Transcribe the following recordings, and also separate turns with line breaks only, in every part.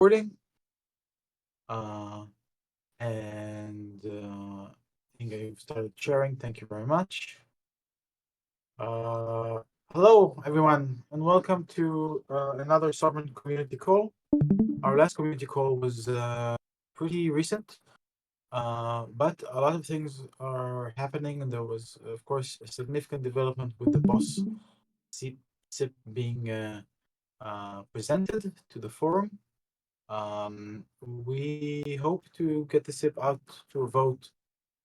recording. And I think I've started sharing. Thank you very much. Hello, everyone, and welcome to another Sovryn community call. Our last community call was pretty recent, but a lot of things are happening, and there was, of course, a significant development with the boss SIP being presented to the forum. We hope to get the SIP out to a vote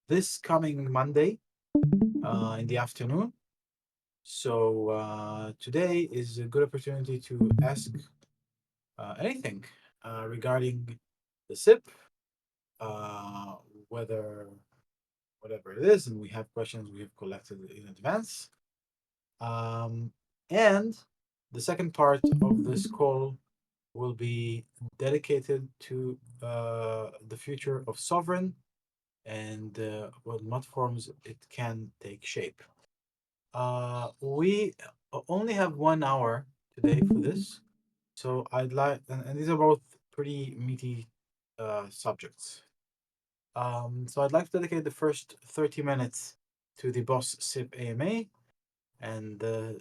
this coming Monday in the afternoon. So today is a good opportunity to ask anything regarding the SIP, uh, whether whatever it is, and we have questions we have collected in advance. And the second part of this call will be dedicated to the future of Sovryn and what forms it can take shape. We only have 1 hour today for this, so I'd like, and these are both pretty meaty subjects. So I'd like to dedicate the first 30 minutes to the boss SIP AMA, and the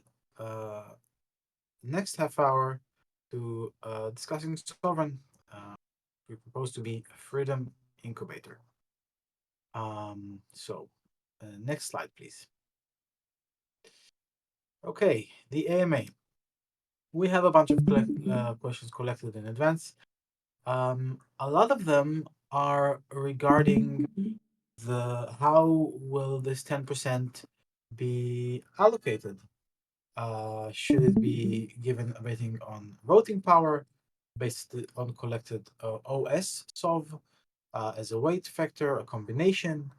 next half hour to discussing Sovryn. We propose to be a freedom incubator. So next slide, please. Okay, the AMA. We have a bunch of questions collected in advance. A lot of them are regarding the how will this 10% be allocated? Should it be given a rating on voting power based on collected OS SOV as a weight factor, a combination?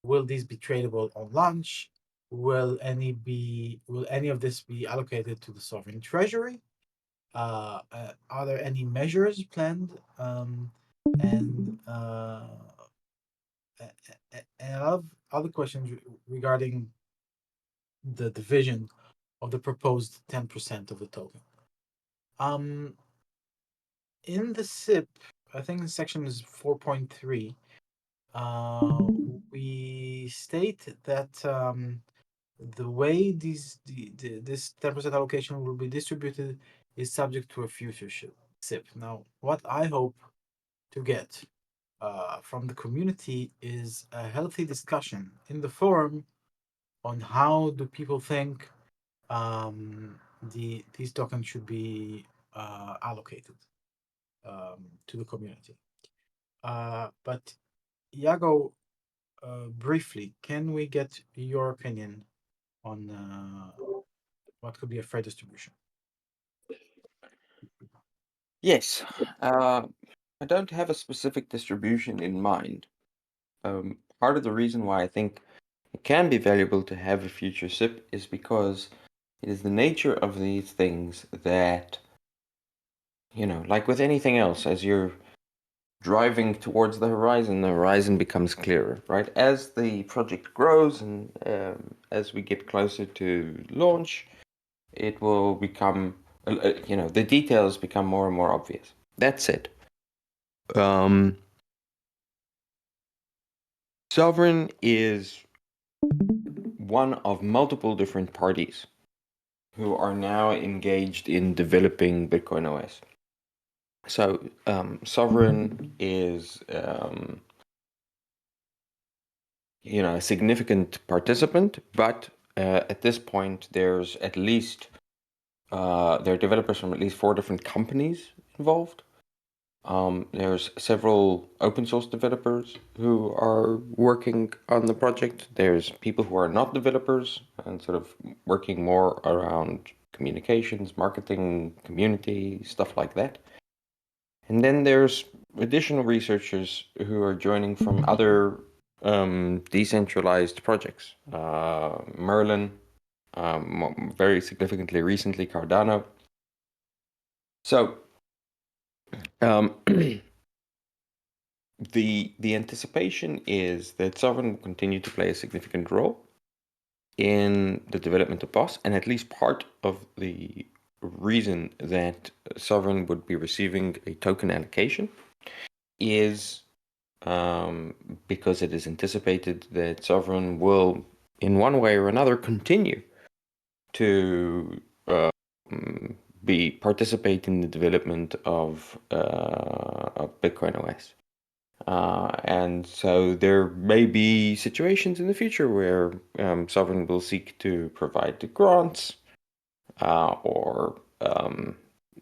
Will these be tradable on launch? Will any of this be allocated to the sovereign treasury? Are there any measures planned? And a lot of other questions regarding the division of the proposed 10% of the token. In the SIP, I think the section is 4.3. We state that the way this 10% allocation will be distributed is subject to a future SIP. Now, what I hope to get from the community is a healthy discussion in the forum on how do people think these tokens should be allocated to the community. But Iago, briefly, can we get your opinion on what could be a fair distribution?
Yes, I don't have a specific distribution in mind. Part of the reason why I think it can be valuable to have a future SIP is because it is the nature of these things that, like with anything else, as you're driving towards the horizon becomes clearer, right? As the project grows and as we get closer to launch, it will become, the details become more and more obvious. That said, Sovryn is one of multiple different parties who are now engaged in developing BitcoinOS. So Sovryn is, a significant participant, but at this point, there's at least there are developers from at least 4 different companies involved. There's several open source developers who are working on the project. There's people who are not developers and sort of working more around communications, marketing, community, stuff like that. And then there's additional researchers who are joining from other decentralized projects. Merlin, very significantly recently Cardano. So the anticipation is that Sovryn will continue to play a significant role in the development of BOSS, and at least part of the reason that Sovryn would be receiving a token allocation is because it is anticipated that Sovryn will, in one way or another, continue to participate in the development of BitcoinOS. And so there may be situations in the future where Sovryn will seek to provide the grants or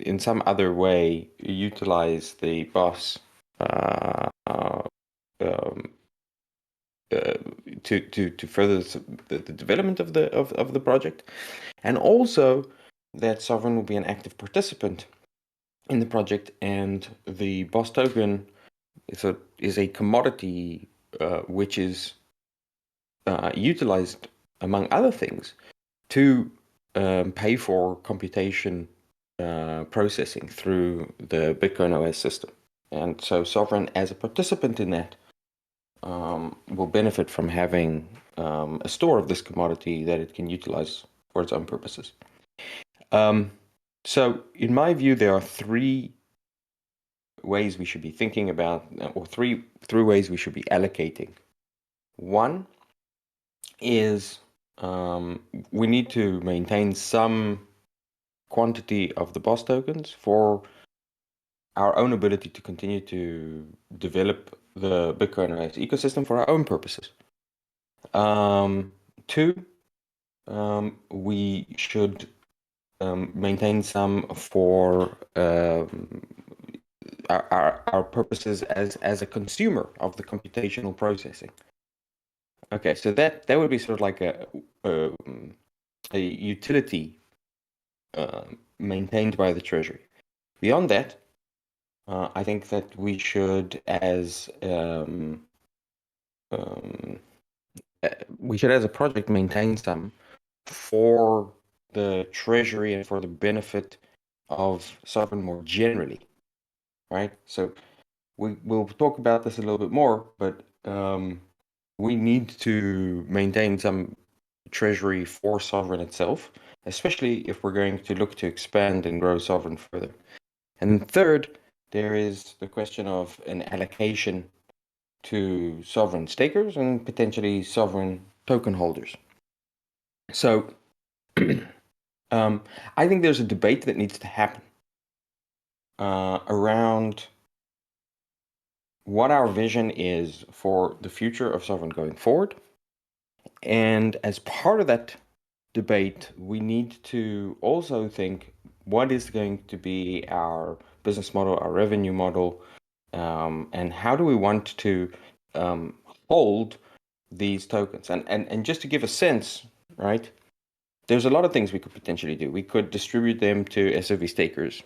in some other way utilize the BOS to further the development of the project, and also that Sovryn will be an active participant in the project, and the BOS token is a commodity which is utilized, among other things, to pay for computation processing through the BitcoinOS system. And so Sovryn, as a participant in that, will benefit from having a store of this commodity that it can utilize for its own purposes. So in my view, there are three ways we should be thinking about, or three ways we should be allocating. One is we need to maintain some quantity of the BOS tokens for our own ability to continue to develop the BitcoinOS ecosystem for our own purposes. Two, we should maintain some for our purposes as a consumer of the computational processing. Okay, so that would be sort of like a utility maintained by the Treasury. Beyond that, I think that we should, as a project, maintain some for the Treasury and for the benefit of Sovryn more generally, right? So we'll talk about this a little bit more, but we need to maintain some Treasury for Sovryn itself, especially if we're going to look to expand and grow Sovryn further. And third, there is the question of an allocation to Sovryn stakers and potentially Sovryn token holders. So I think there's a debate that needs to happen around what our vision is for the future of Sovryn going forward. And as part of that debate, we need to also think what is going to be our business model, our revenue model, and how do we want to hold these tokens. And just to give a sense, right, there's a lot of things we could potentially do. We could distribute them to SOV stakers.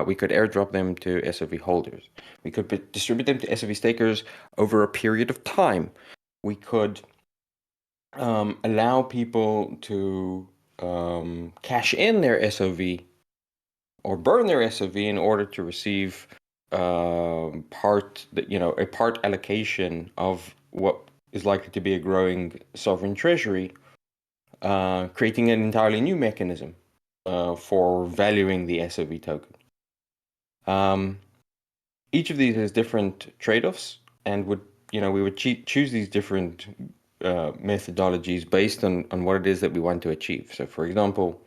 We could airdrop them to SOV holders. We could distribute them to SOV stakers over a period of time. We could allow people to cash in their SOV or burn their SOV in order to receive a part allocation of what is likely to be a growing Sovryn treasury, creating an entirely new mechanism for valuing the SOV token. Each of these has different trade-offs, and we would choose these different methodologies based on what it is that we want to achieve. So, for example,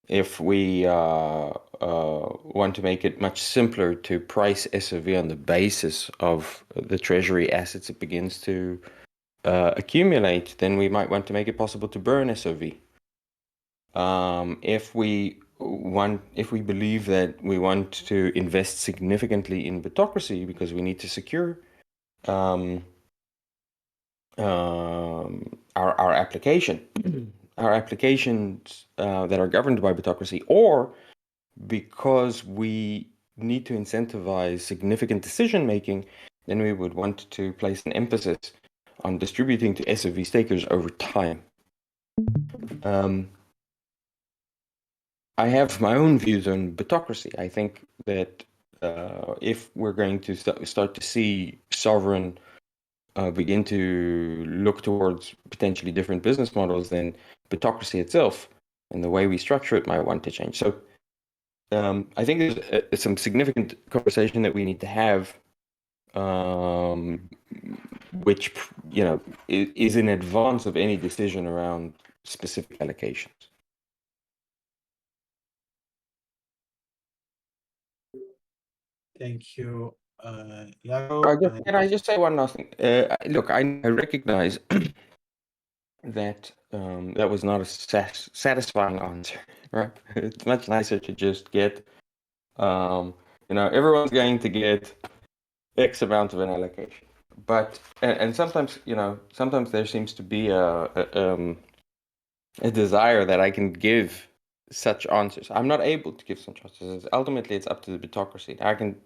if we want to make it much simpler to price SOV on the basis of the treasury assets it begins to accumulate, then we might want to make it possible to burn SOV. If we believe that we want to invest significantly in Bitocracy because we need to secure our applications that are governed by Bitocracy, or because we need to incentivize significant decision making, then we would want to place an emphasis on distributing to SOV stakers over time. I have my own views on Bitocracy. I think that if we're going to start to see Sovryn begin to look towards potentially different business models than Bitocracy itself, and the way we structure it might want to change. So I think there's some significant conversation that we need to have, which is in advance of any decision around specific allocations.
Thank you, Yago.
Can I just say one last thing? Look, I recognize that that was not a satisfying answer, right? It's much nicer to just get, everyone's going to get X amount of an allocation. But and sometimes, sometimes there seems to be a desire that I can give such answers. I'm not able to give such answers. Ultimately, it's up to the bitocracy. I can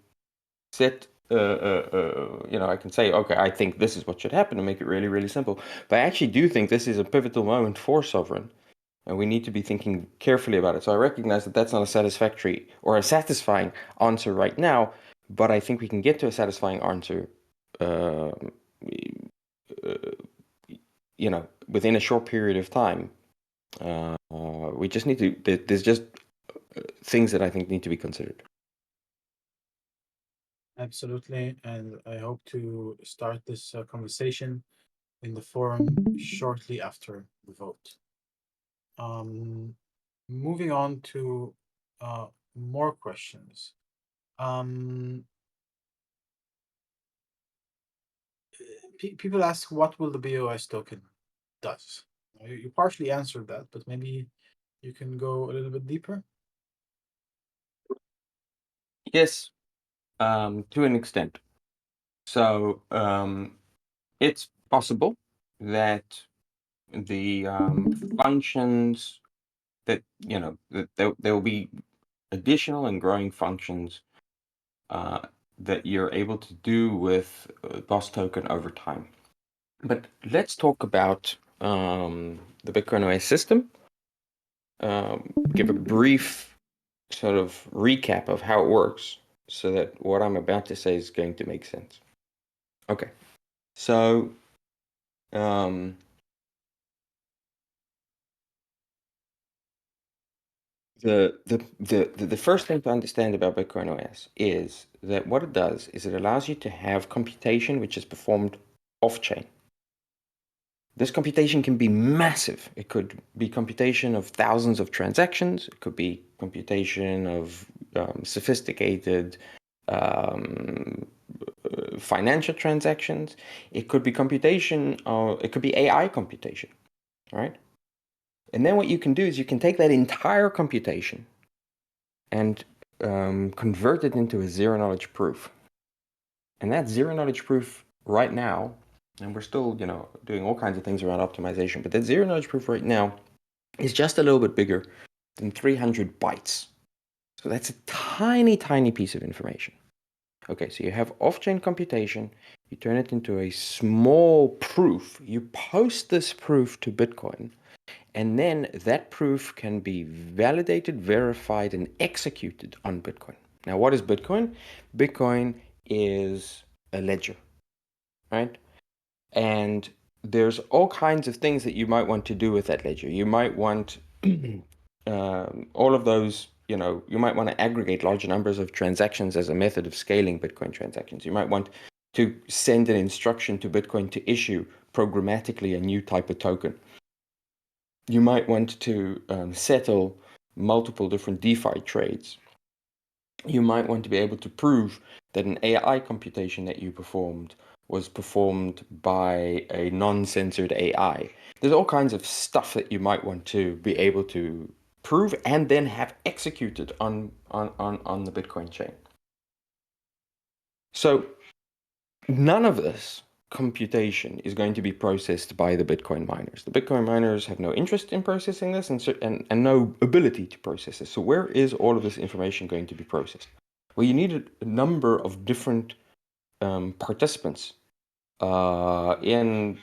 set, I can say, okay, I think this is what should happen, and make it really, really simple. But I actually do think this is a pivotal moment for Sovryn, and we need to be thinking carefully about it. So I recognize that that's not a satisfactory or a satisfying answer right now, but I think we can get to a satisfying answer, within a short period of time. We just need to, there's just things that I think need to be considered.
Absolutely, and I hope to start this conversation in the forum shortly after the vote. Moving on to more questions. People ask, what will the BOS token does? You partially answered that, but maybe you can go a little bit deeper.
Yes, to an extent. So it's possible that the functions that, that there will be additional and growing functions that you're able to do with BOS token over time. But let's talk about the BitcoinOS system. Give a brief sort of recap of how it works, so that what I'm about to say is going to make sense. Okay, so the first thing to understand about BitcoinOS is that what it does is it allows you to have computation which is performed off-chain. This computation can be massive. It could be computation of thousands of transactions. It could be computation of sophisticated financial transactions. It could be computation, it could be AI computation, right? And then what you can do is you can take that entire computation and convert it into a zero-knowledge proof. And that zero-knowledge proof right now, and we're still, doing all kinds of things around optimization, but that zero-knowledge proof right now is just a little bit bigger than 300 bytes. So that's a tiny, tiny piece of information. Okay, so you have off-chain computation, you turn it into a small proof, you post this proof to Bitcoin, and then that proof can be validated, verified, and executed on Bitcoin. Now, what is Bitcoin? Bitcoin is a ledger, right? And there's all kinds of things that you might want to do with that ledger. You might want all of those, you might want to aggregate large numbers of transactions as a method of scaling Bitcoin transactions. You might want to send an instruction to Bitcoin to issue programmatically a new type of token. You might want to settle multiple different DeFi trades. You might want to be able to prove that an AI computation that you performed was performed by a non-censored AI. There's all kinds of stuff that you might want to be able to prove and then have executed on the Bitcoin chain. So none of this computation is going to be processed by the Bitcoin miners. The Bitcoin miners have no interest in processing this and no ability to process this. So where is all of this information going to be processed? Well, you need a number of different participants in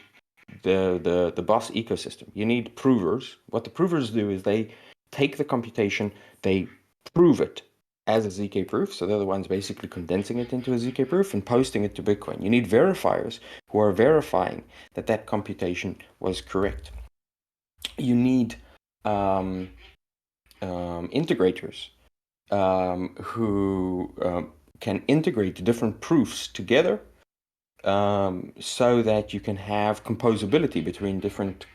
the BOS ecosystem. You need provers. What the provers do is they take the computation, they prove it as a ZK proof. So they're the ones basically condensing it into a ZK proof and posting it to Bitcoin. You need verifiers who are verifying that that computation was correct. You need integrators who can integrate different proofs together so that you can have composability between different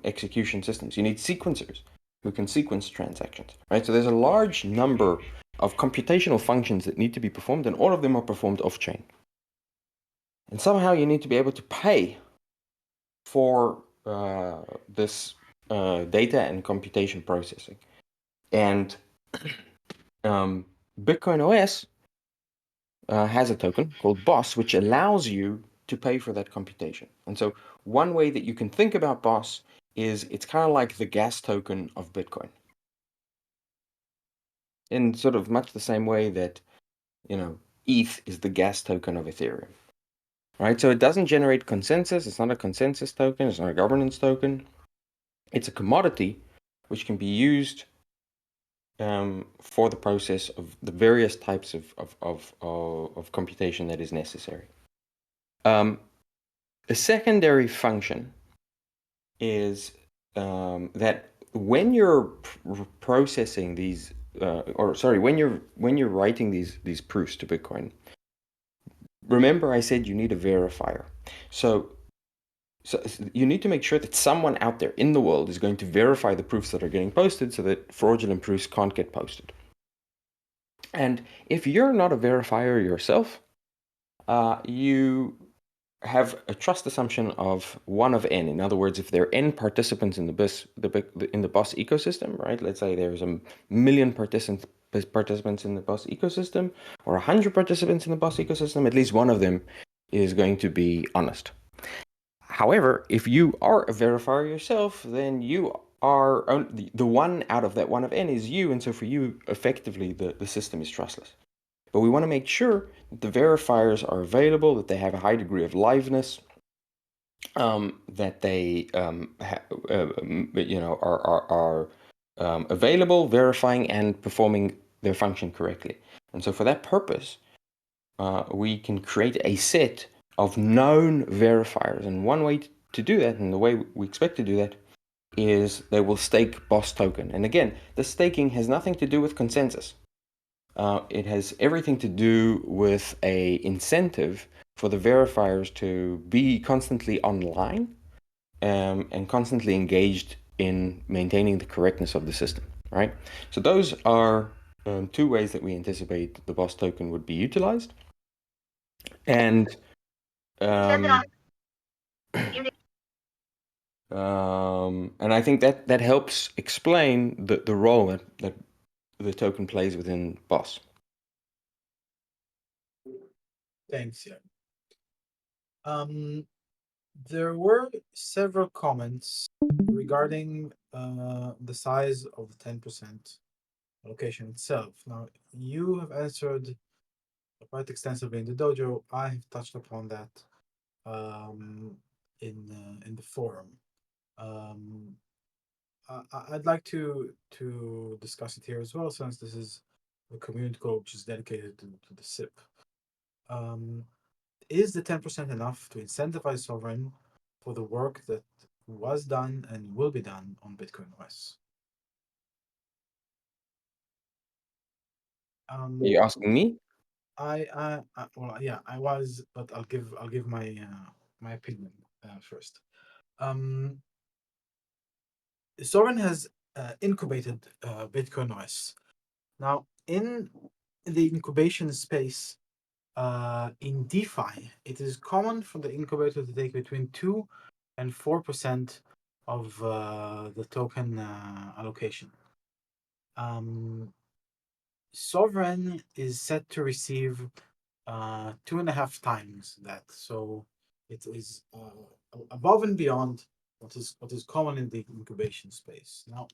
execution systems. You need sequencers who can sequence transactions, right? So there's a large number of computational functions that need to be performed, and all of them are performed off-chain. And somehow you need to be able to pay for this data and computation processing. And BitcoinOS has a token called BOSS, which allows you to pay for that computation. And so one way that you can think about BOSS is it's kind of like the gas token of Bitcoin. In sort of much the same way that, ETH is the gas token of Ethereum. Right? So it doesn't generate consensus. It's not a consensus token. It's not a governance token. It's a commodity which can be used for the process of the various types of computation that is necessary. A secondary function is that when you're processing these, when you're writing these proofs to Bitcoin, remember I said you need a verifier. So you need to make sure that someone out there in the world is going to verify the proofs that are getting posted so that fraudulent proofs can't get posted. And if you're not a verifier yourself, you have a trust assumption of 1 of n. In other words, if there are n participants in the BOSS ecosystem, right? Let's say there's 1,000,000 participants in the BOSS ecosystem, or 100 participants in the BOSS ecosystem, at least one of them is going to be honest. However, if you are a verifier yourself, then you are the one out of that 1 of n is you, and so for you, effectively, the system is trustless. But we want to make sure that the verifiers are available, that they have a high degree of liveness, that they are available, verifying, and performing their function correctly. And so for that purpose, we can create a set of known verifiers. And one way to do that, and the way we expect to do that, is they will stake BOSS token. And again, the staking has nothing to do with consensus. It has everything to do with a incentive for the verifiers to be constantly online and constantly engaged in maintaining the correctness of the system, right? So those are 2 ways that we anticipate the BOSS token would be utilized. And and I think that helps explain the role that the token plays within BOSS.
Thanks. Yeah. There were several comments regarding the size of the 10% allocation itself. Now, you have answered quite extensively in the dojo. I have touched upon that in the forum. I'd like to discuss it here as well, since this is a community goal which is dedicated to the SIP. Is the 10% enough to incentivize Sovryn for the work that was done and will be done on BitcoinOS?
Are you asking me?
Well, yeah, I was, but I'll give my opinion first. Sovereign has incubated BitcoinOS. Now, in the incubation space, in DeFi, it is common for the incubator to take between 2 and 4% of the token allocation. Sovereign is set to receive 2.5 times that, so it is above and beyond what is common in the incubation space. Now,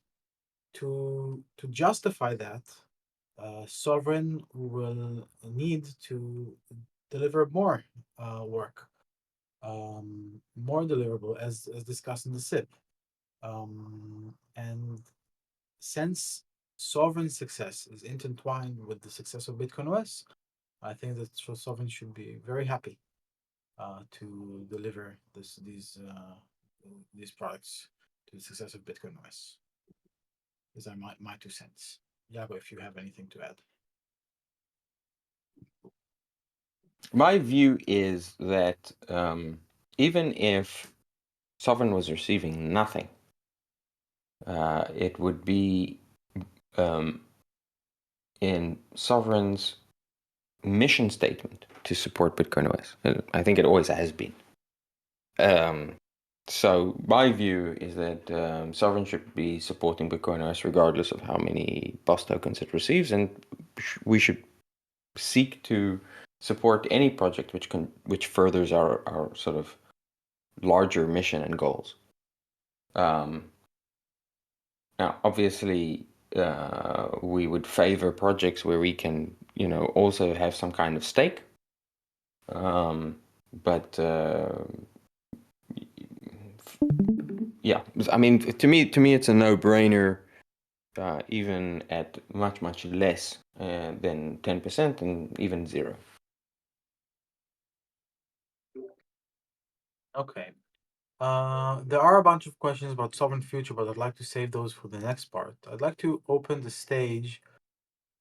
to justify that, Sovereign will need to deliver more work, more deliverable, as discussed in the SIP. And since Sovereign success is intertwined with the success of BitcoinOS, I think that Sovereign should be very happy to deliver these products to the success of BitcoinOS. These are my 2 cents. Yago, if you have anything to add.
My view is that even if Sovryn was receiving nothing, it would be in Sovryn's mission statement to support BitcoinOS. I think it always has been. So my view is that Sovryn should be supporting BitcoinOS regardless of how many BOS tokens it receives, and we should seek to support any project which furthers our sort of larger mission and goals. Now, obviously, we would favor projects where we can, also have some kind of stake. But yeah, I mean, to me, it's a no-brainer, even at much less than 10% and even 0.
Okay. There are a bunch of questions about Sovereign Future, but I'd like to save those for the next part. I'd like to open the stage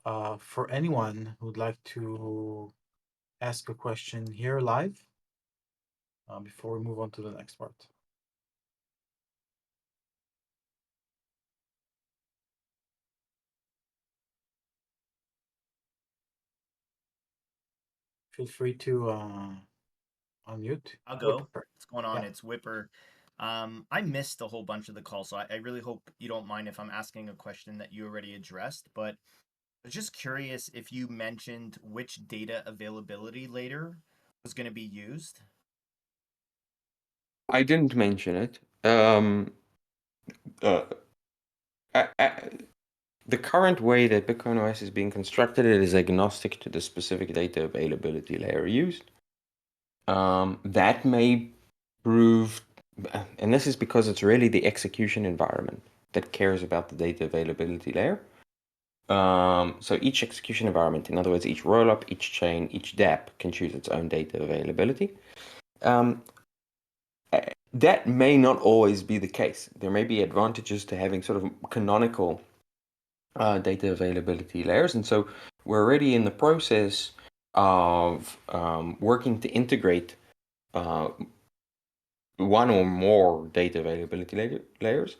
for anyone who'd like to ask a question here live before we move on to the next part. Feel free to unmute.
I'll go.
Whipper.
What's going on?
Yeah.
It's Whipper. I missed a whole bunch of the call, so I really hope you don't mind if I'm asking a question that you already addressed. But I was just curious if you mentioned which data availability layer was going to be used.
I didn't mention it. The current way that BitcoinOS is being constructed, it is agnostic to the specific data availability layer used. That may prove, and this is because it's really the execution environment that cares about the data availability layer. So each execution environment, in other words, each rollup, each chain, each dApp can choose its own data availability. That may not always be the case. There may be advantages to having sort of canonical data availability layers. And so we're already in the process of working to integrate one or more data availability layers.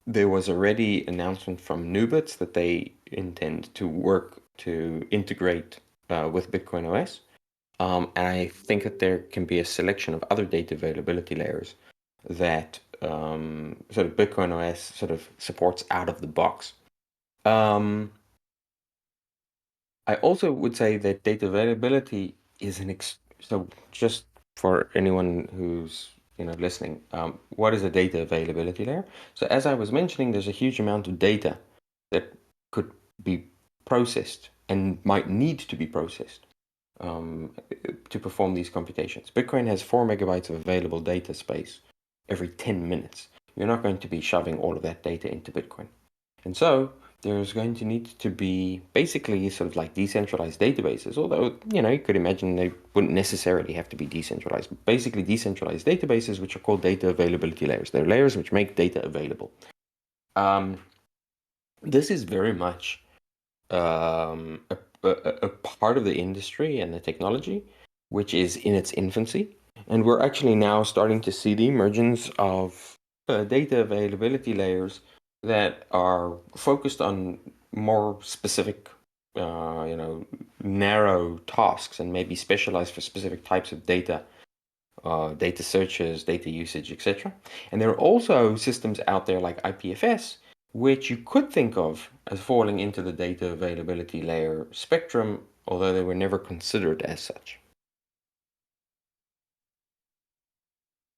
There was already announcement from Nubits that they intend to work to integrate with BitcoinOS. And I think that there can be a selection of other data availability layers that sort of BitcoinOS sort of supports out of the box. I also would say that data availability is so just for anyone who's listening, what is a data availability layer? So as I was mentioning, there's a huge amount of data that could be processed and might need to be processed to perform these computations. Bitcoin has 4 megabytes of available data space every 10 minutes. You're not going to be shoving all of that data into Bitcoin. And so there's going to need to be basically sort of like decentralized databases, although, you could imagine they wouldn't necessarily have to be decentralized. Basically decentralized databases, which are called data availability layers. They're layers which make data available. This is very much a part of the industry and the technology which is in its infancy. And we're actually now starting to see the emergence of data availability layers that are focused on more specific, narrow tasks and maybe specialized for specific types of data, data searches, data usage, etc. And there are also systems out there like IPFS, which you could think of as falling into the data availability layer spectrum, although they were never considered as such.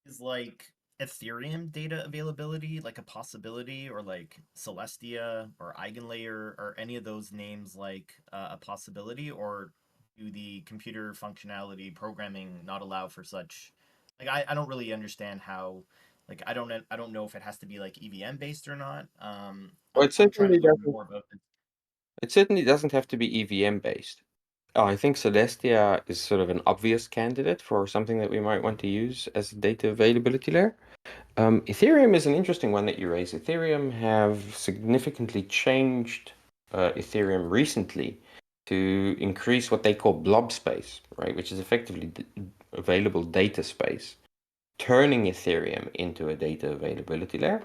Is like Ethereum data availability like a possibility, or like Celestia or Eigenlayer, or any of those names like a possibility, or do the computer functionality programming not allow for such? Like I don't really understand how. Like I don't know if it has to be like EVM based or not.
Well,
I'm trying to learn more about it.
it certainly doesn't have to be EVM based. I think Celestia is sort of an obvious candidate for something that we might want to use as a data availability layer. Ethereum is an interesting one that you raise. Ethereum have significantly changed Ethereum recently to increase what they call blob space, right? Which is effectively available data space, turning Ethereum into a data availability layer.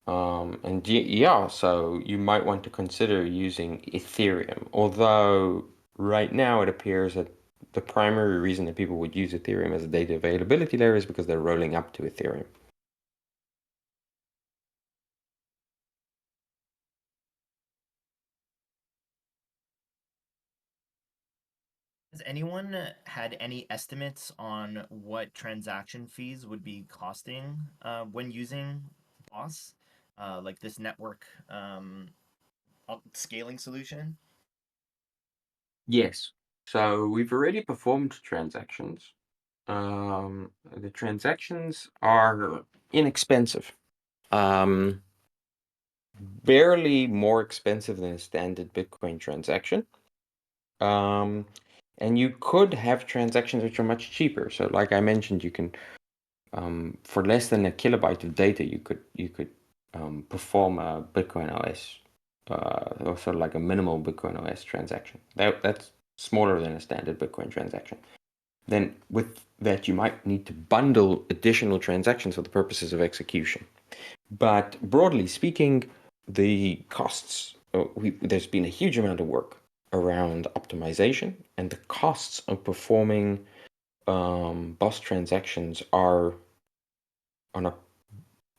And yeah, so you might want to consider using Ethereum, although right now it appears that the primary reason that people would use Ethereum as a data availability layer is because they're rolling up to Ethereum.
Has anyone had any estimates on what transaction fees would be costing when using BOSS, like this network scaling solution?
Yes. So we've already performed transactions. The transactions are inexpensive. Barely more expensive than a standard Bitcoin transaction. And you could have transactions which are much cheaper. So like I mentioned, you can for less than a kilobyte of data, you could perform a BitcoinOS or sort of like a minimal BitcoinOS transaction. That's smaller than a standard Bitcoin transaction. Then with that, you might need to bundle additional transactions for the purposes of execution. But broadly speaking, the costs, there's been a huge amount of work around optimization, and the costs of performing BOSS transactions are on a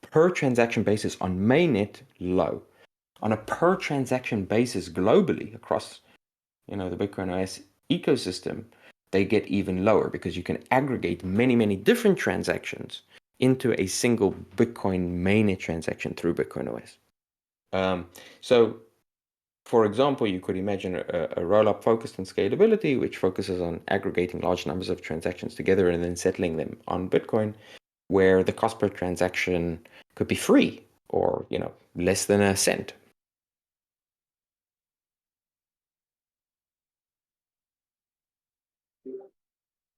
per transaction basis on mainnet low. On a per transaction basis globally across the Bitcoin OS ecosystem, they get even lower because you can aggregate many different transactions into a single Bitcoin mainnet transaction through Bitcoin OS. So, for example, you could imagine a rollup focused on scalability, which focuses on aggregating large numbers of transactions together and then settling them on Bitcoin, where the cost per transaction could be free or less than a cent.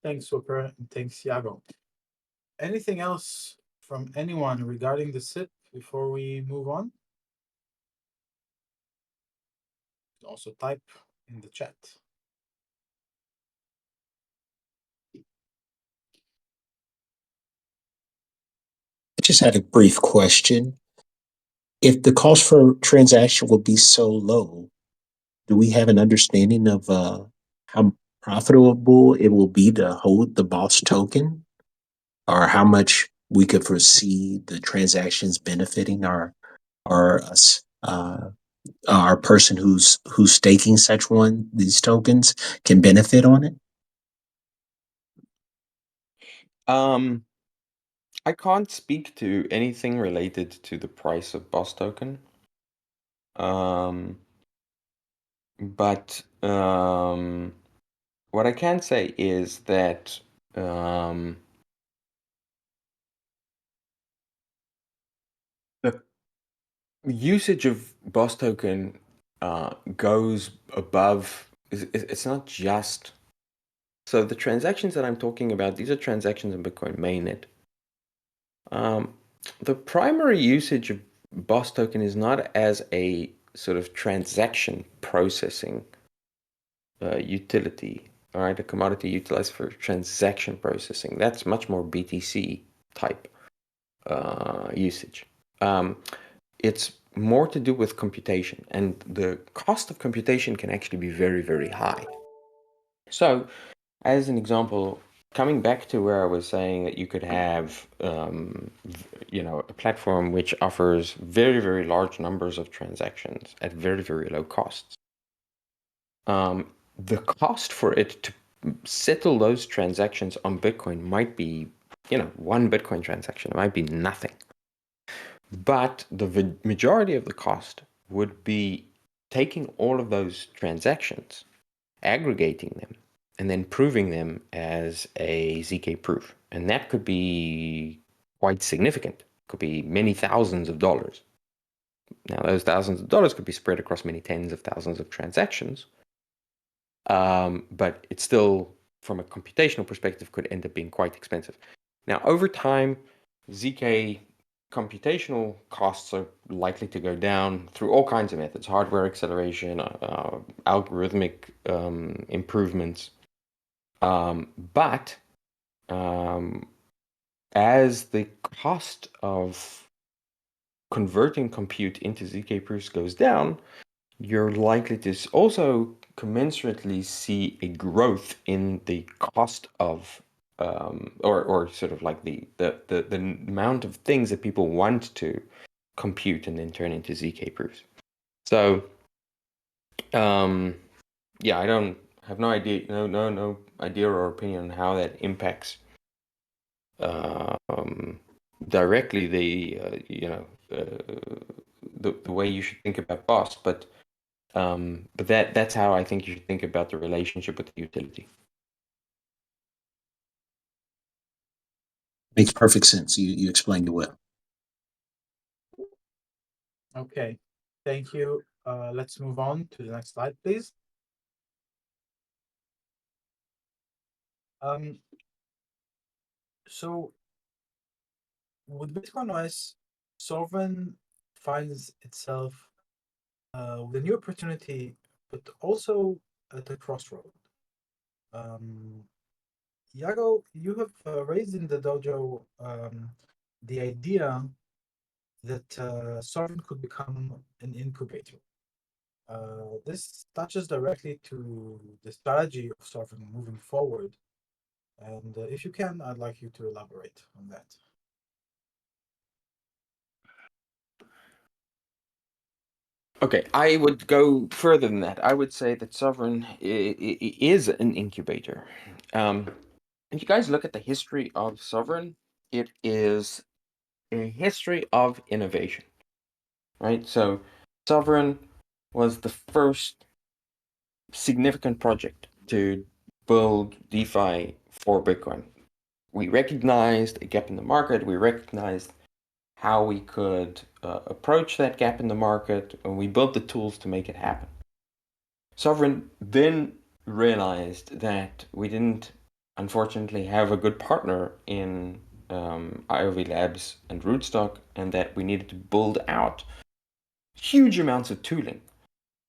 Thanks, Super, and thanks, Iago. Anything else from anyone regarding the SIP before we move on? Also type in the chat.
I just had a brief question. If the cost for transaction will be so low, do we have an understanding of how profitable it will be to hold the BOSS token, or how much we could foresee the transactions benefiting our person who's staking these tokens can benefit on it?
I can't speak to anything related to the price of BOSS token. But what I can say is that the usage of BOSS token goes above. It's not just. So the transactions that I'm talking about, these are transactions in Bitcoin mainnet. The primary usage of BOSS token is not as a sort of transaction processing utility, all right, a commodity utilized for transaction processing. That's much more BTC type usage. It's more to do with computation, and the cost of computation can actually be very high. So, as an example, coming back to where I was saying that you could have, a platform which offers very large numbers of transactions at very low costs. The cost for it to settle those transactions on Bitcoin might be, one Bitcoin transaction. It might be nothing. But the majority of the cost would be taking all of those transactions, aggregating them, and then proving them as a ZK proof. And that could be quite significant. Could be many thousands of dollars. Now, those thousands of dollars could be spread across many tens of thousands of transactions. But it still, from a computational perspective, could end up being quite expensive. Now, over time, ZK computational costs are likely to go down through all kinds of methods: hardware acceleration, algorithmic improvements. But as the cost of converting compute into ZK proofs goes down, you're likely to also commensurately see a growth in the cost of or sort of like the amount of things that people want to compute and then turn into ZK proofs. So yeah, I don't have no idea, no idea or opinion on how that impacts directly the way you should think about cost, but that's how I think you should think about the relationship with the utility.
Makes perfect sense. You explained it well.
Okay, thank you. Let's move on to the next slide, please. So with BitcoinOS, Sovryn finds itself with a new opportunity, but also at a crossroad. Iago, you have raised in the dojo the idea that Sovryn could become an incubator. This touches directly to the strategy of Sovryn moving forward. And if you can, I'd like you to elaborate on that.
Okay, I would go further than that. I would say that Sovryn is an incubator. If you guys look at the history of Sovryn, it is a history of innovation, right? So Sovryn was the first significant project to build DeFi for Bitcoin. We recognized a gap in the market. We recognized how we could approach that gap in the market, and we built the tools to make it happen. Sovryn then realized that we didn't, unfortunately, have a good partner in IOV Labs and Rootstock, and that we needed to build out huge amounts of tooling,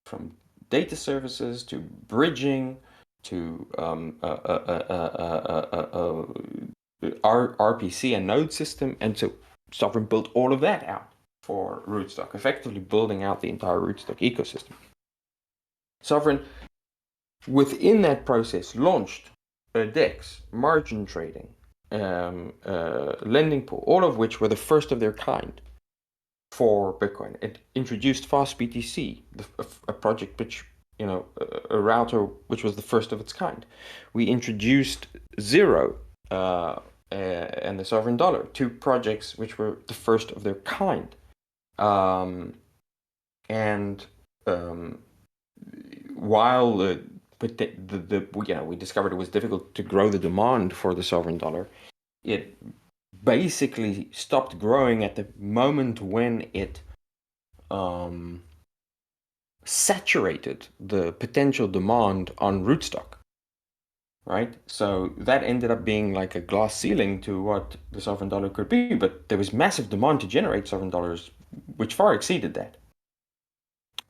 from data services to bridging to RPC and node system. And so Sovryn built all of that out for Rootstock, effectively building out the entire Rootstock ecosystem. Sovryn, within that process, launched a DEX, margin trading, lending pool, all of which were the first of their kind for Bitcoin. It introduced Fast BTC, a project which, a router which was the first of its kind. We introduced Zero and the Sovereign Dollar, two projects which were the first of their kind. While we discovered it was difficult to grow the demand for the Sovereign Dollar, it basically stopped growing at the moment when it saturated the potential demand on Rootstock, right? So that ended up being like a glass ceiling to what the Sovereign Dollar could be, but there was massive demand to generate Sovereign Dollars, which far exceeded that.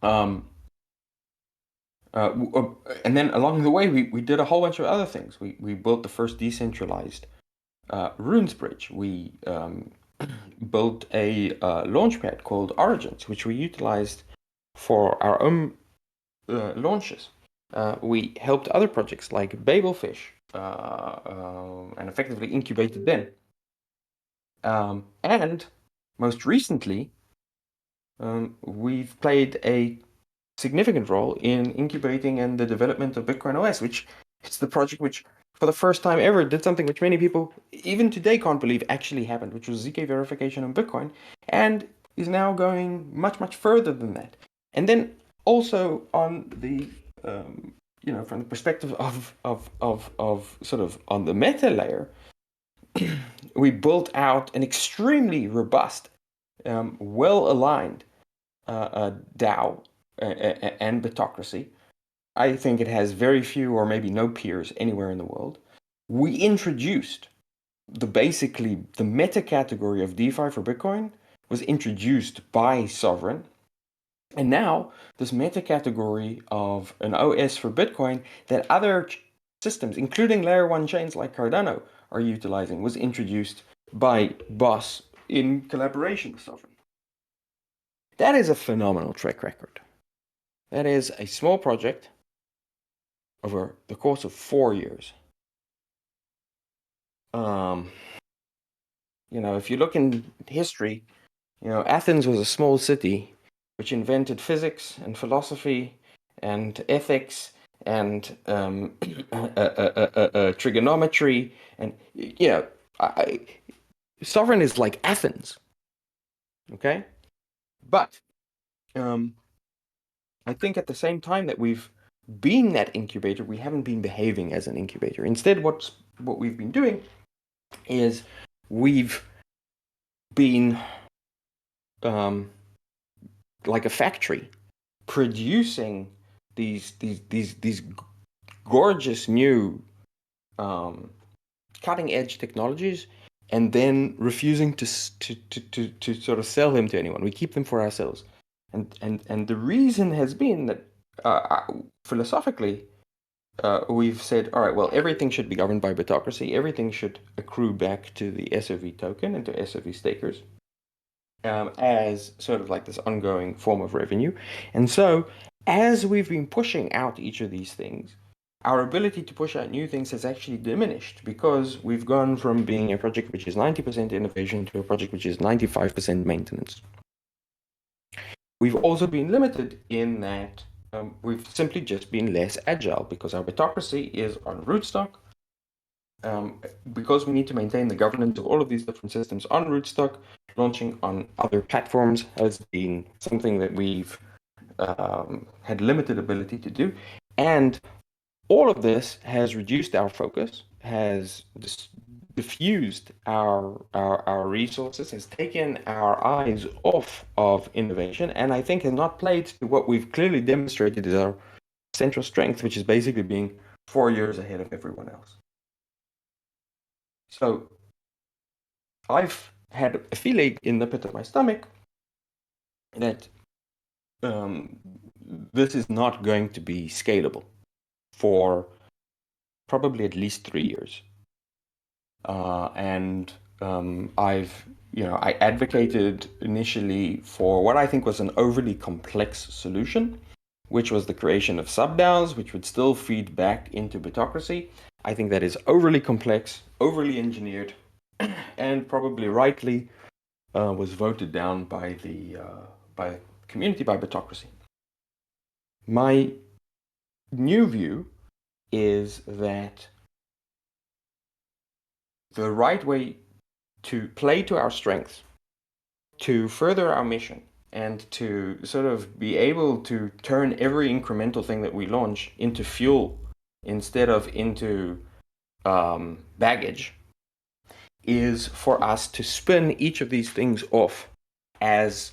And then along the way, we did a whole bunch of other things. We built the first decentralized runes bridge. We built a launchpad called Origins, which we utilized for our own launches. We helped other projects like Babelfish and effectively incubated them. And most recently, we've played a significant role in incubating and the development of BitcoinOS, which is the project which, for the first time ever, did something which many people, even today, can't believe actually happened, which was ZK verification on Bitcoin, and is now going much, much further than that. And then also on the, from the perspective of sort of on the meta layer, we built out an extremely robust, well-aligned DAO and Bitocracy. I think it has very few or maybe no peers anywhere in the world. We introduced basically the meta category of DeFi for Bitcoin was introduced by Sovryn. And now this meta category of an OS for Bitcoin that other systems, including layer 1 chains like Cardano, are utilizing, was introduced by Boss in collaboration with Sovryn. That is a phenomenal track record. That is a small project over the course of 4 years. If you look in history, Athens was a small city which invented physics and philosophy and ethics and trigonometry, and Sovryn is like Athens, okay? But I think at the same time that we've been that incubator, we haven't been behaving as an incubator. Instead, what we've been doing is we've been like a factory producing these gorgeous new cutting edge technologies, and then refusing to sort of sell them to anyone. We keep them for ourselves, and the reason has been that philosophically we've said, all right, well, everything should be governed by Bitocracy. Everything should accrue back to the SOV token and to SOV stakers as sort of like this ongoing form of revenue. And so as we've been pushing out each of these things, our ability to push out new things has actually diminished, because we've gone from being a project which is 90% innovation to a project which is 95% maintenance. We've also been limited in that we've simply just been less agile, because our Bitocracy is on rootstock. Because we need to maintain the governance of all of these different systems on rootstock, launching on other platforms has been something that we've had limited ability to do. And all of this has reduced our focus, has diffused our resources, has taken our eyes off of innovation, and I think has not played to what we've clearly demonstrated is our central strength, which is basically being 4 years ahead of everyone else. So I've had a feeling in the pit of my stomach that this is not going to be scalable for probably at least 3 years. I advocated initially for what I think was an overly complex solution, which was the creation of sub-DAOs, which would still feed back into Bitocracy. I think that is overly complex, overly engineered, and probably rightly was voted down by the community, by Bitocracy. My new view is that the right way to play to our strengths, to further our mission, and to sort of be able to turn every incremental thing that we launch into fuel instead of into baggage, is for us to spin each of these things off as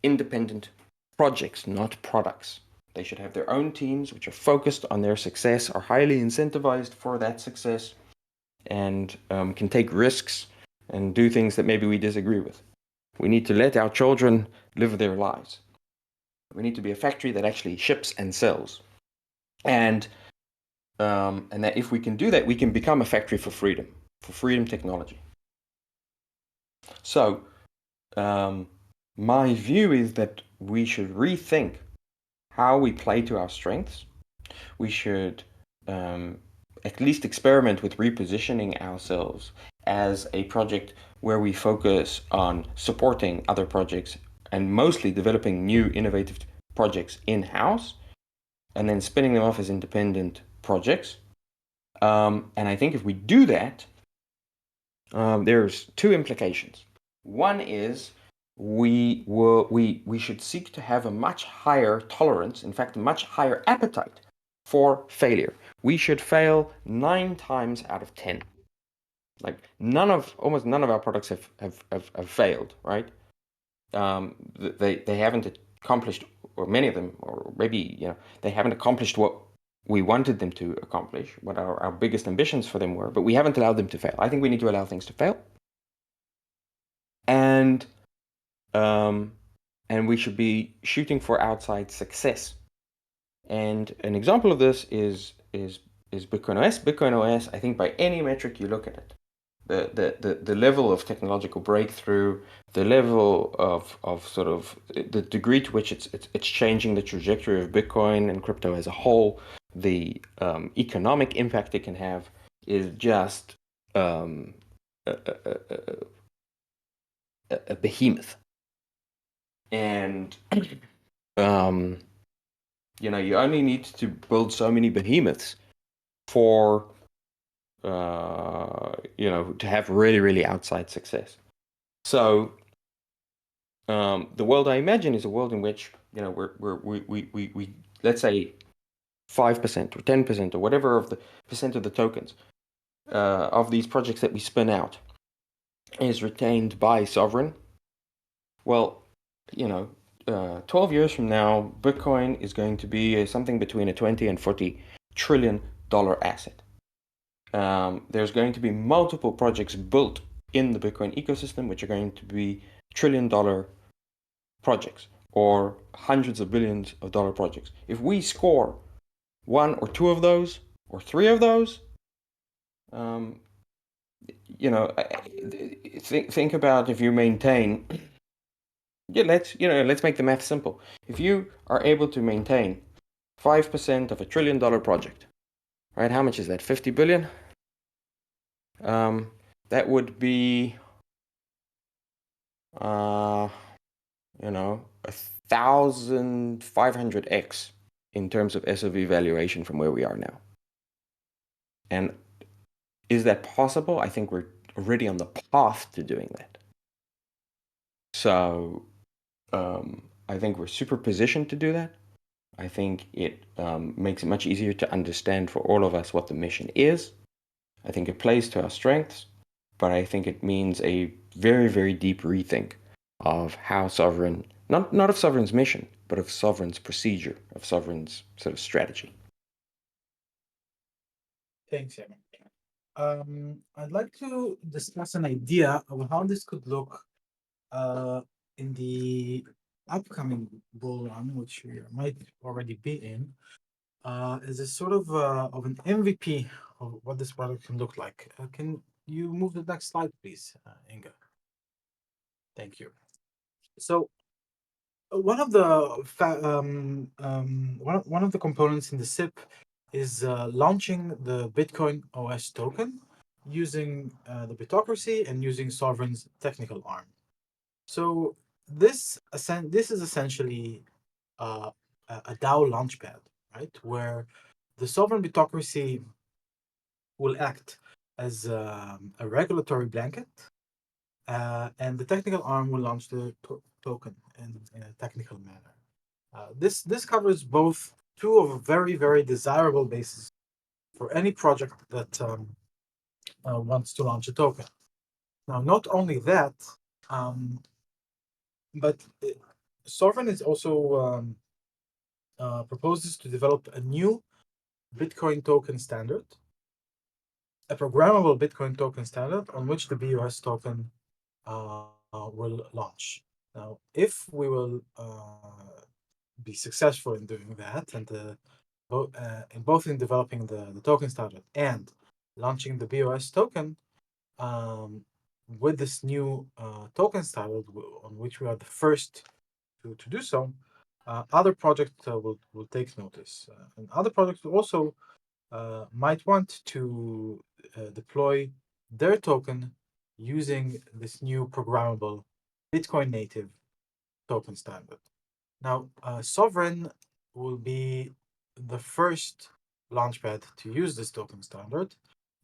independent projects, not products. They should have their own teams which are focused on their success, are highly incentivized for that success, and can take risks and do things that maybe we disagree with. We need to let our children live their lives. We need to be a factory that actually ships and sells. And that if we can do that, we can become a factory for freedom technology. So my view is that we should rethink how we play to our strengths. We should at least experiment with repositioning ourselves as a project where we focus on supporting other projects and mostly developing new innovative projects in-house, and then spinning them off as independent projects. And I think if we do that, there's two implications. One is we should seek to have a much higher tolerance, in fact, a much higher appetite for failure. We should fail 9 times out of 10. Like almost none of our products have failed, right? They haven't accomplished, or many of them, or maybe they haven't accomplished what we wanted them to accomplish, what our biggest ambitions for them were, but we haven't allowed them to fail. I think we need to allow things to fail. And and we should be shooting for outside success. And an example of this is BitcoinOS. BitcoinOS, I think by any metric you look at it, the level of technological breakthrough, the level of sort of the degree to which it's changing the trajectory of Bitcoin and crypto as a whole, the economic impact it can have is just a, a behemoth. And you know, you only need to build so many behemoths for you know, to have really, really outside success. So the world I imagine is a world in which, you know, we let's say 5% or 10% or whatever of the percent of the tokens of these projects that we spin out is retained by Sovryn. Well, you know, 12 years from now, Bitcoin is going to be something between a 20 and 40 trillion dollar asset. There's going to be multiple projects built in the Bitcoin ecosystem, which are going to be trillion-dollar projects or hundreds of billions of dollar projects. If we score one or two of those or three of those, you know, think about if you maintain. Yeah, let's make the math simple. If you are able to maintain 5% of a trillion-dollar project, right? How much is that? 50 billion? That would be, you know, 1,500x in terms of SOV valuation from where we are now. And is that possible? I think we're already on the path to doing that. So I think we're super positioned to do that. I think it makes it much easier to understand for all of us what the mission is. I think it plays to our strengths, but I think it means a very, very deep rethink of how Sovryn, not of Sovryn's mission, but of Sovryn's procedure, of Sovryn's sort of strategy.
Thanks, Evan. I'd like to discuss an idea of how this could look in the upcoming bull run, which we might already be in, as a sort of an MVP of what this product can look like. Can you move the next slide, please, Inga? Thank you. So one of the one of the components in the SIP is launching the BitcoinOS token using the Bitocracy and using Sovryn's technical arm. So this is essentially a DAO launchpad, right? Where the Sovryn Bitocracy will act as a regulatory blanket, and the technical arm will launch the token in a technical manner. This covers both two of very, very desirable bases for any project that wants to launch a token. Now, not only that, but Sovryn is also proposes to develop a new Bitcoin token standard, a programmable Bitcoin token standard on which the BOS token will launch. Now, if we will be successful in doing that, and both in developing the token standard and launching the BOS token, with this new token standard on which we are the first to do so, other projects will take notice, and other projects also might want to deploy their token using this new programmable Bitcoin native token standard. Now, Sovryn will be the first launchpad to use this token standard,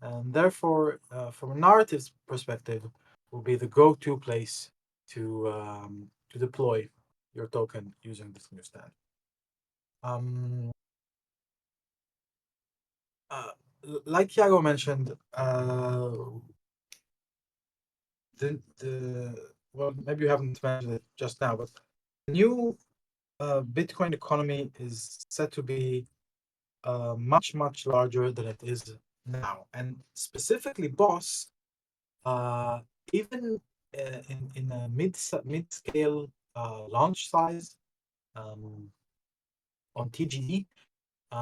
and therefore, from a narrative perspective, will be the go-to place to deploy your token using this new standard. Like Thiago mentioned, well, maybe you haven't mentioned it just now, but the new Bitcoin economy is set to be much, much larger than it is now. And specifically, Boss, even in a mid-scale launch size on TGE,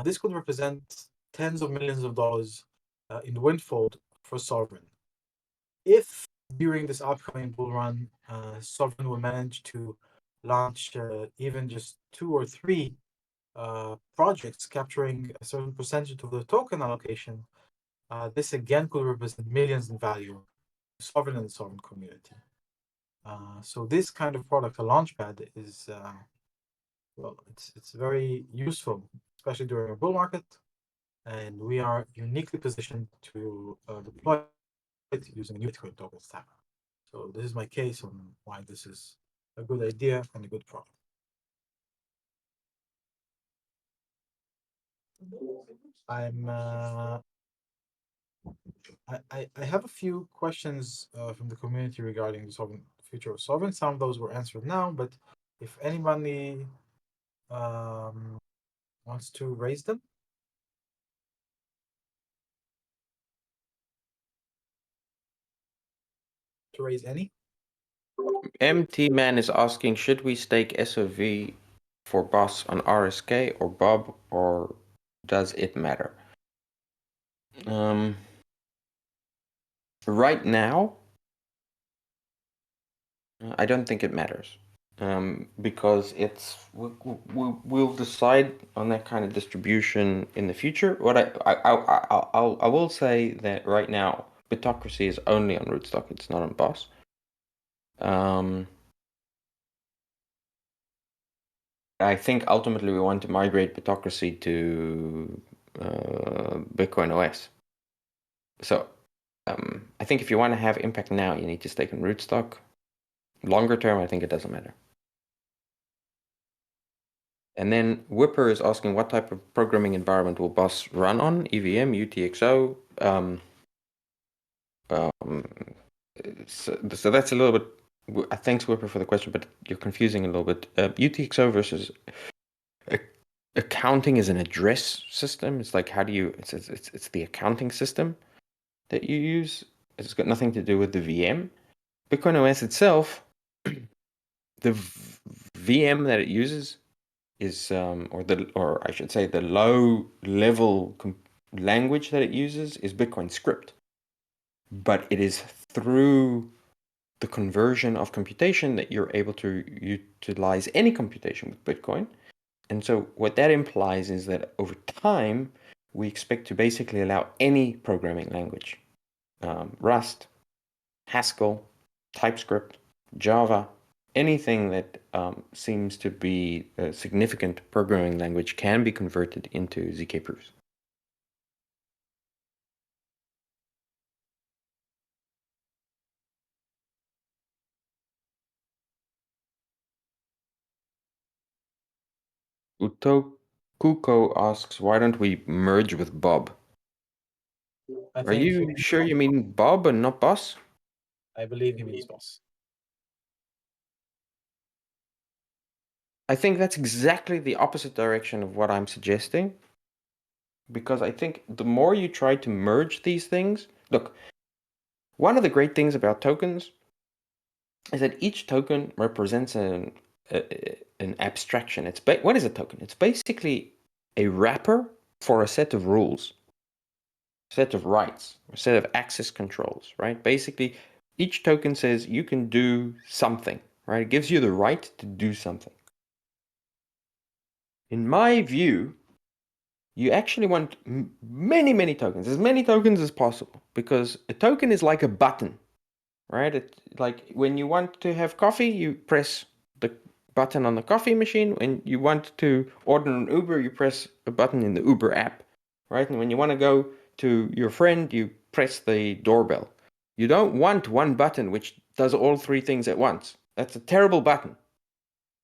this could represent tens of millions of dollars in windfall for Sovryn. If during this upcoming bull run, Sovryn will manage to launch even just 2 or 3 projects capturing a certain percentage of the token allocation, this again could represent millions in value to Sovryn and the Sovryn community. So this kind of product, a Launchpad, is well, it's very useful, especially during a bull market, and we are uniquely positioned to deploy it using a new Bitcoin token stack. So this is my case on why this is a good idea and a good product. I have a few questions from the community regarding the future of Sovryn. Some of those were answered now, but if anybody wants to raise them. To raise any?
MT Man is asking, should we stake SOV for BOSS on RSK or Bob, or does it matter? Right now, I don't think it matters, because we'll decide on that kind of distribution in the future. What I will say that right now, Bitocracy is only on Rootstock; it's not on BOSS. I think ultimately we want to migrate Bitocracy to BitcoinOS. So I think if you want to have impact now, you need to stake in Rootstock. Longer term, I think it doesn't matter. And then Whipper is asking, what type of programming environment will BOSS run on? EVM, UTXO? So that's a little bit. Thanks, Whipper, for the question, but you're confusing a little bit. UTXO versus accounting is an address system. It's like, how do you? It's the accounting system that you use. It's got nothing to do with the VM. BitcoinOS itself, the VM that it uses is, or I should say, the low-level language that it uses is Bitcoin script. But it is through the conversion of computation that you're able to utilize any computation with Bitcoin. And so what that implies is that over time, we expect to basically allow any programming language, Rust, Haskell, TypeScript, Java, anything that seems to be a significant programming language can be converted into ZK proofs. Utokuko asks, why don't we merge with Bob? Are you sure you mean Bob and not Boss?
I believe he means Boss.
I think that's exactly the opposite direction of what I'm suggesting. Because I think the more you try to merge these things, look, one of the great things about tokens is that each token represents an abstraction. What is a token? It's basically a wrapper for a set of rules, a set of rights, a set of access controls, right? Basically, each token says you can do something, right? It gives you the right to do something. In my view, you actually want many, many tokens, as many tokens as possible, because a token is like a button, right? Like when you want to have coffee, you press the button on the coffee machine. When you want to order an Uber, you press a button in the Uber app, right? And when you want to go to your friend, you press the doorbell. You don't want one button which does all 3 things at once. That's a terrible button.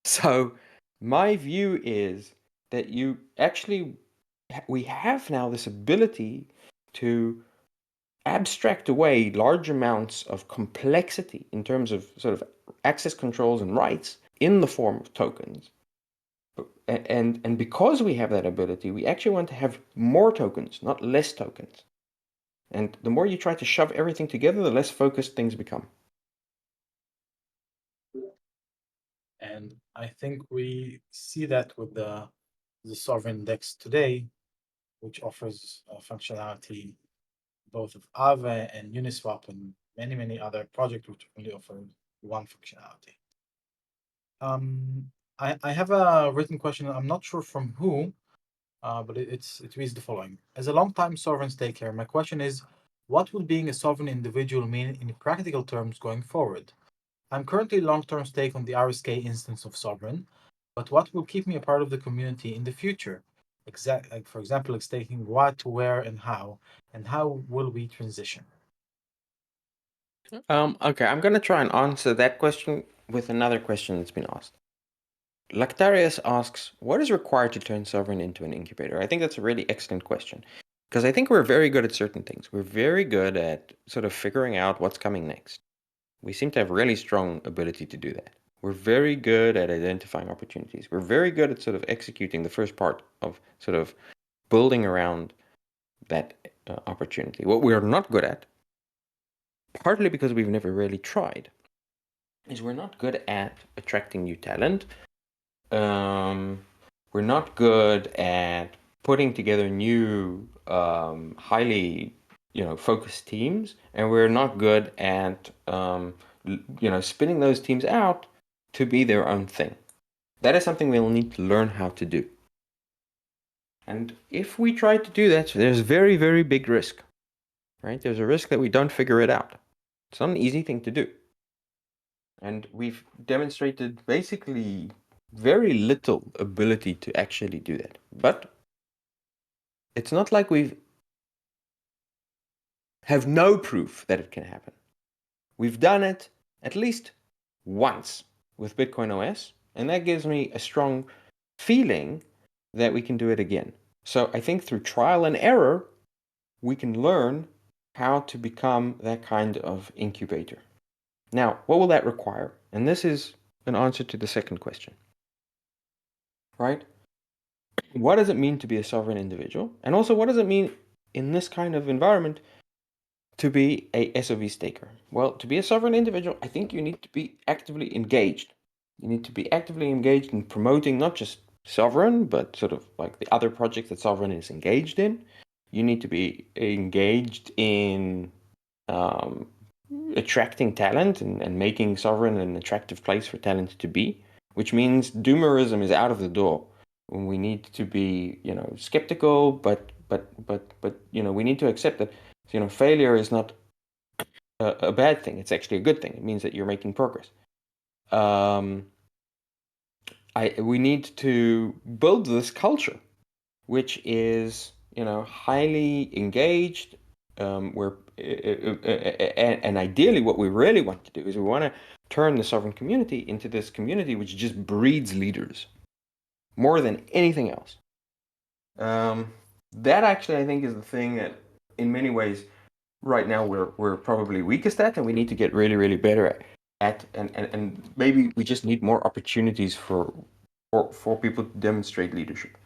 So my view is that we have now this ability to abstract away large amounts of complexity in terms of sort of access controls and rights in the form of tokens. And because we have that ability, we actually want to have more tokens, not less tokens. And the more you try to shove everything together, the less focused things become.
And I think we see that with the Sovryn Index today, which offers functionality both of Aave and Uniswap and many other projects which only offer one functionality. I have a written question. I'm not sure from who, but it reads the following: as a long-time sovereign staker, my question is, what would being a sovereign individual mean in practical terms going forward? I'm currently long-term stake on the RSK instance of Sovryn, but what will keep me a part of the community in the future? Like for example, like staking what, where, and how will we transition?
Okay, I'm going to try and answer that question with another question that's been asked. Lactarius asks, what is required to turn Sovryn into an incubator? I think that's a really excellent question, because I think we're very good at certain things. We're very good at sort of figuring out what's coming next. We seem to have really strong ability to do that. We're very good at identifying opportunities. We're very good at sort of executing the first part of sort of building around that opportunity. What we are not good at, partly because we've never really tried, is we're not good at attracting new talent. We're not good at putting together new, highly, focused teams, and we're not good at, spinning those teams out to be their own thing. That is something we'll need to learn how to do. And if we try to do that, there's very, very big risk, right? There's a risk that we don't figure it out. It's not an easy thing to do. And we've demonstrated basically very little ability to actually do that. But it's not like we have no proof that it can happen. We've done it at least once with BitcoinOS, and that gives me a strong feeling that we can do it again. So I think through trial and error, we can learn how to become that kind of incubator. Now, what will that require? And this is an answer to the second question, right? What does it mean to be a sovereign individual? And also, what does it mean in this kind of environment to be a SOV staker? Well, to be a sovereign individual, I think you need to be actively engaged. You need to be actively engaged in promoting not just Sovryn, but sort of like the other projects that Sovryn is engaged in. You need to be engaged in attracting talent and making Sovryn an attractive place for talent to be, which means doomerism is out of the door. We need to be, skeptical, but we need to accept that, failure is not a bad thing. It's actually a good thing. It means that you're making progress. We need to build this culture, which is, highly engaged. And ideally, what we really want to do is we want to turn the sovereign community into this community which just breeds leaders more than anything else. That actually, I think, is the thing that, in many ways, right now we're probably weakest at, and we need to get really, really better at. And maybe we just need more opportunities for people to demonstrate leadership.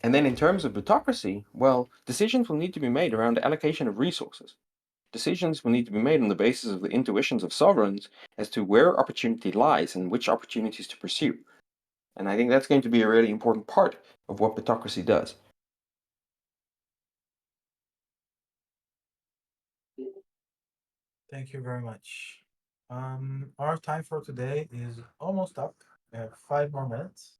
And then in terms of plutocracy, well, decisions will need to be made around the allocation of resources. Decisions will need to be made on the basis of the intuitions of sovereigns as to where opportunity lies and which opportunities to pursue. And I think that's going to be a really important part of what plutocracy does.
Thank you very much. Our time for today is almost up. We have 5 more minutes.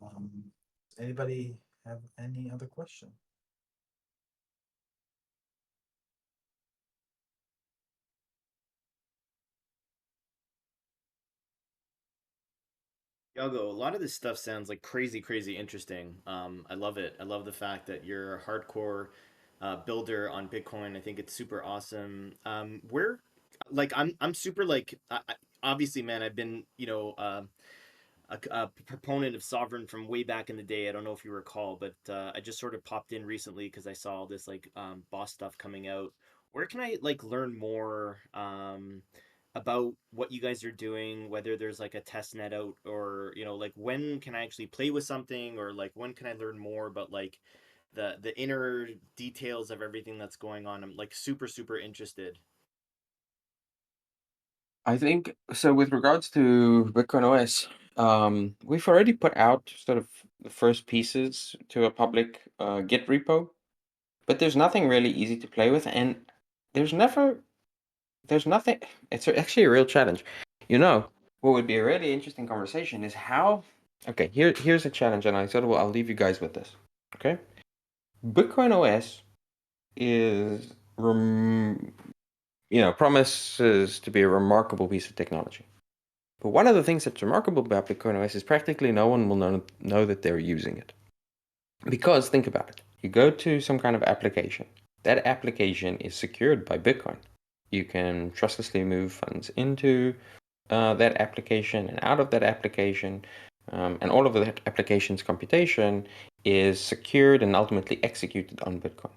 Does anybody have any other question?
Yago, a lot of this stuff sounds like crazy interesting. I love it. I love the fact that you're a hardcore builder on Bitcoin. I think it's super awesome. I'm super like, obviously, man, I've been, a proponent of Sovryn from way back in the day. I don't know if you recall, but I just sort of popped in recently because I saw all this like boss stuff coming out. Where can I like learn more about what you guys are doing? Whether there's like a test net out, or like when can I actually play with something, or like when can I learn more about like the inner details of everything that's going on? I'm like super interested.
I think so. With regards to BitcoinOS, we've already put out sort of the first pieces to a public Git repo, but there's nothing really easy to play with, and there's nothing. It's actually a real challenge. What would be a really interesting conversation is how. Okay, here's a challenge, and I said, well, I'll leave you guys with this. Okay, BitcoinOS is promises to be a remarkable piece of technology. But one of the things that's remarkable about BitcoinOS is practically no one will know that they're using it. Because think about it. You go to some kind of application. That application is secured by Bitcoin. You can trustlessly move funds into that application and out of that application. And all of that application's computation is secured and ultimately executed on Bitcoin.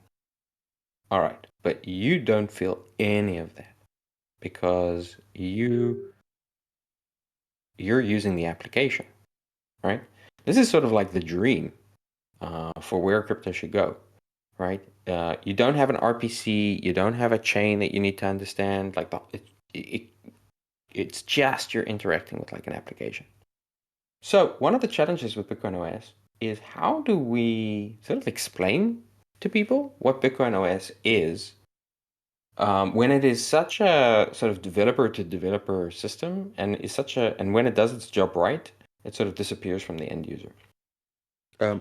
All right. But you don't feel any of that because you're using the application, right? This is sort of like the dream for where crypto should go, right? You don't have an RPC, you don't have a chain that you need to understand. Like it's just you're interacting with like an application. So one of the challenges with BitcoinOS is how do we sort of explain to people what BitcoinOS is when it is such a sort of developer to developer system and when it does its job right, it sort of disappears from the end user.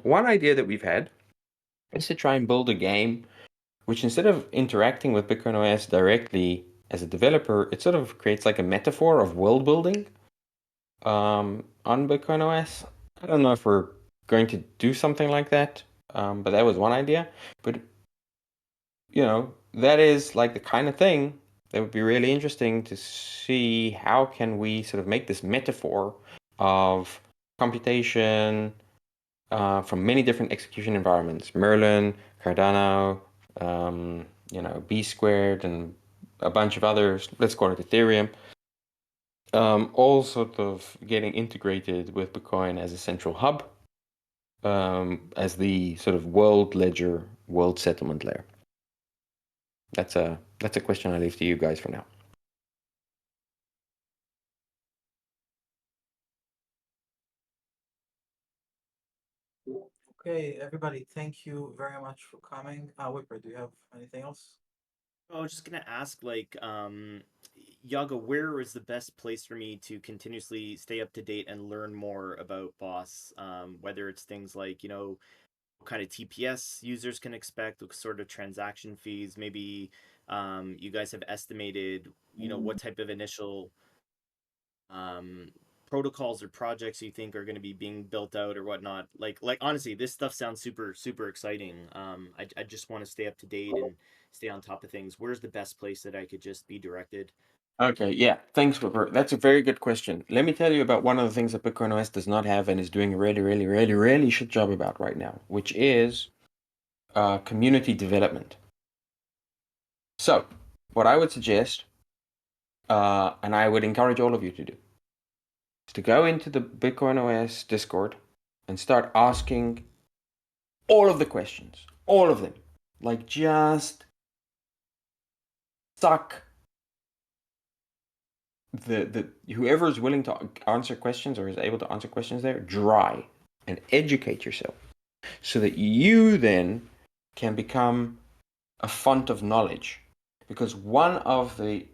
One idea that we've had is to try and build a game which, instead of interacting with BitcoinOS directly as a developer, it sort of creates like a metaphor of world building on BitcoinOS. I don't know if we're going to do something like that, but that was one idea. But that is like the kind of thing that would be really interesting to see how can we sort of make this metaphor of computation from many different execution environments, Merlin, Cardano, B squared, and a bunch of others, let's call it Ethereum, all sort of getting integrated with Bitcoin as a central hub, as the sort of world ledger, world settlement layer. That's a question I leave to you guys for now.
Okay, everybody, thank you very much for coming. Whipper, do you have anything else?
I was just gonna ask, like, Yaga, where is the best place for me to continuously stay up to date and learn more about Boss? Whether it's things like, what kind of TPS users can expect, what sort of transaction fees, maybe you guys have estimated, what type of initial protocols or projects you think are going to be being built out or whatnot. Like honestly, this stuff sounds super exciting. I just want to stay up to date and stay on top of things. Where's the best place that I could just be directed?
Okay, yeah, thanks, Whipper. That's a very good question. Let me tell you about one of the things that BitcoinOS does not have and is doing a really shit job about right now, which is community development. So, what I would suggest, and I would encourage all of you to do, is to go into the BitcoinOS Discord and start asking all of the questions, all of them. Like, just suck the whoever is willing to answer questions or is able to answer questions there dry and educate yourself so that you then can become a font of knowledge. Because one of the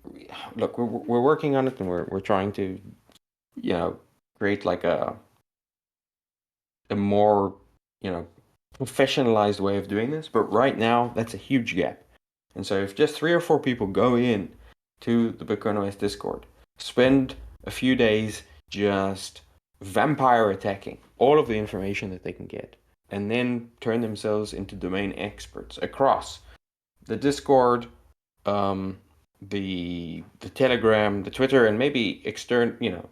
look, we're working on it and we're trying to create like a more professionalized way of doing this, but right now that's a huge gap. And so if just 3 or 4 people go in to the BitcoinOS Discord, spend a few days just vampire attacking all of the information that they can get, and then turn themselves into domain experts across the Discord, the Telegram, the Twitter, and maybe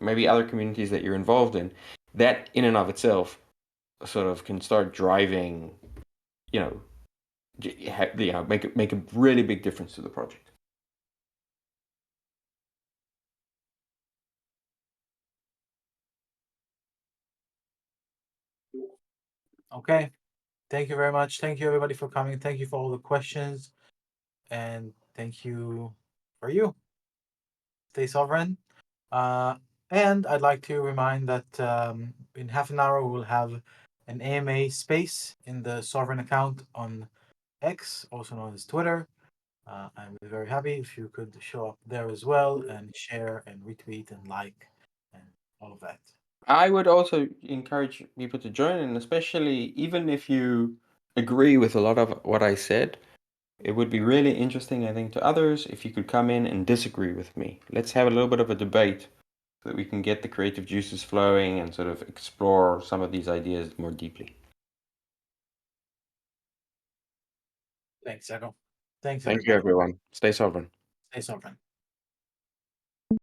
maybe other communities that you're involved in, that in and of itself sort of can start driving, make a really big difference to the project.
Okay, thank you very much. Thank you, everybody, for coming. Thank you for all the questions. And thank you for you. Stay sovereign. And I'd like to remind that in half an hour we'll have an AMA space in the Sovryn account on X, also known as Twitter. I'm very happy if you could show up there as well and share and retweet and like and all of that.
I would also encourage people to join, and especially even if you agree with a lot of what I said, it would be really interesting, I think, to others if you could come in and disagree with me. Let's have a little bit of a debate so that we can get the creative juices flowing and sort of explore some of these ideas more deeply.
Thanks, Echo. Thanks,
Thank you,
everybody.
everyone. Stay sovereign.
Stay sovereign.